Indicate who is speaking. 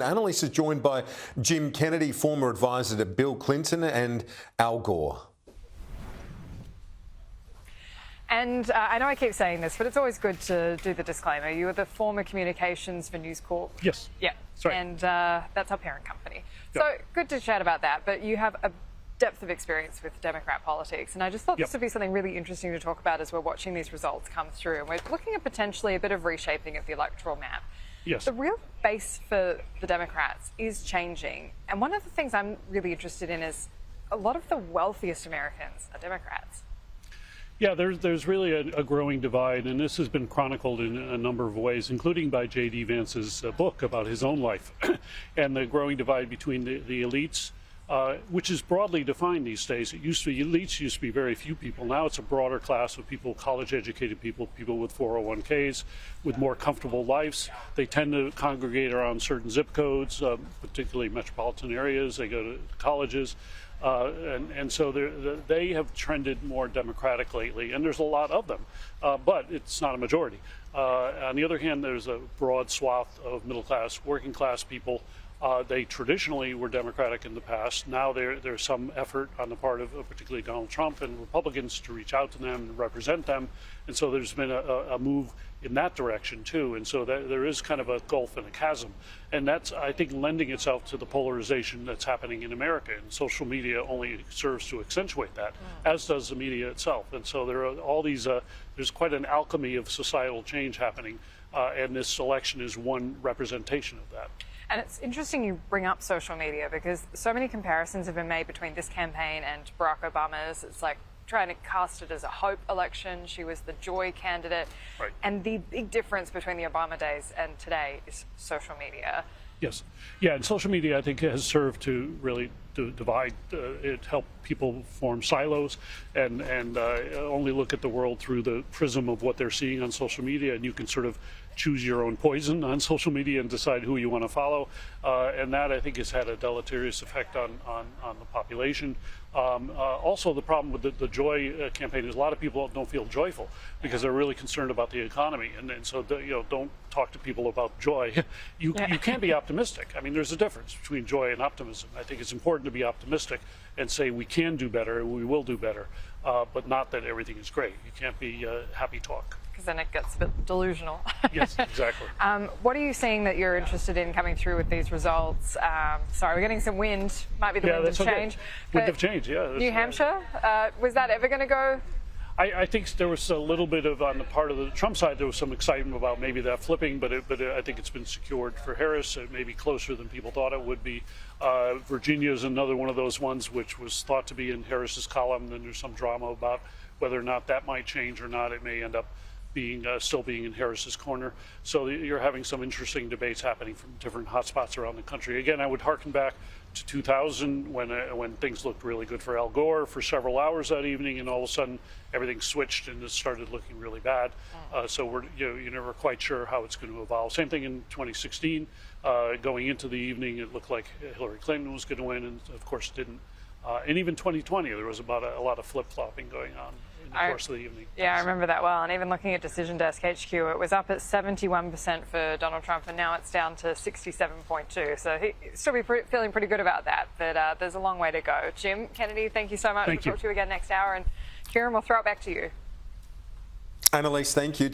Speaker 1: Annelise is joined by Jim Kennedy, former advisor to Bill Clinton and Al Gore.
Speaker 2: And I know I keep saying this, but it's always good to do the disclaimer. You were the former communications for News Corp.
Speaker 3: Yes.
Speaker 2: Yeah.
Speaker 3: Sorry.
Speaker 2: And that's our parent company.
Speaker 3: Yeah.
Speaker 2: So good to chat about that. But you have a depth of experience with Democrat politics. And I just thought this would be something really interesting to talk about as we're watching these results come through. And we're looking at potentially a bit of reshaping of the electoral map.
Speaker 3: Yes.
Speaker 2: The real base for the Democrats is changing. And one of the things I'm really interested in is a lot of the wealthiest Americans are Democrats.
Speaker 3: Yeah, there's really a growing divide, and this has been chronicled in a number of ways, including by J.D. Vance's book about his own life, and the growing divide between the elites, which is broadly defined these days. It used to be, elites used to be very few people. Now it's a broader class of people, college-educated people, people with 401ks, with more comfortable lives. They tend to congregate around certain zip codes, particularly metropolitan areas. They go to colleges. And so they have trended more democratic lately, and there's a lot of them, but it's not a majority. On the other hand, there's a broad swath of middle-class, working-class people. They traditionally were Democratic in the past. Now there's some effort on the part of particularly Donald Trump and Republicans to reach out to them and represent them, and so there's been a move in that direction too, and so there is kind of a gulf and a chasm, and that's, I think, lending itself to the polarization that's happening in America, and social media only serves to accentuate that, as does the media itself. And so there are all these, there's quite an alchemy of societal change happening, and this election is one representation of that.
Speaker 2: And it's interesting you bring up social media, because so many comparisons have been made between this campaign and Barack Obama's. It's like trying to cast it as a hope election. She was the joy candidate.
Speaker 3: Right.
Speaker 2: And the big difference between the Obama days and today is social media.
Speaker 3: Yes. Yeah, and social media, I think, has served to really divide. It helped people form silos and only look at the world through the prism of what they're seeing on social media, and you can sort of choose your own poison on social media and decide who you want to follow. And that, I think, has had a deleterious effect on the population. Also, the problem with the Joy campaign is a lot of people don't feel joyful because they're really concerned about the economy, and so don't talk to people about joy. You can't be optimistic. I mean, there's a difference between joy and optimism. I think it's important to be optimistic and say we can do better and we will do better, but not that everything is great. You can't be happy talk.
Speaker 2: Because then it gets a bit delusional.
Speaker 3: Yes, exactly.
Speaker 2: What are you seeing that you're interested in coming through with these results? Sorry, we're getting some wind. Might be the wind of change.
Speaker 3: Wind of change, yeah.
Speaker 2: New Hampshire, was that ever going to go?
Speaker 3: I think there was a little bit of, on the part of the Trump side, there was some excitement about maybe that flipping, but I think it's been secured for Harris. It may be closer than people thought it would be. Virginia is another one of those ones which was thought to be in Harris's column, and there's some drama about whether or not that might change or not. It may end up being still being in Harris's corner. So you're having some interesting debates happening from different hotspots around the country. Again, I would harken back to 2000 when things looked really good for Al Gore for several hours that evening, and all of a sudden everything switched and it started looking really bad. So you're never quite sure how it's going to evolve. Same thing in 2016. Going into the evening, it looked like Hillary Clinton was going to win, and of course didn't. And even 2020, there was about a lot of flip-flopping going on in the course of the evening.
Speaker 2: Yeah, I remember that well. And even looking at Decision Desk HQ, it was up at 71% for Donald Trump, and now it's down to 67.2%. So he'll still be feeling pretty good about that, but there's a long way to go. Jim Kennedy, thank you so much. We'll talk to you again next hour, and Kieran, we'll throw it back to you.
Speaker 1: Annelise, thank you.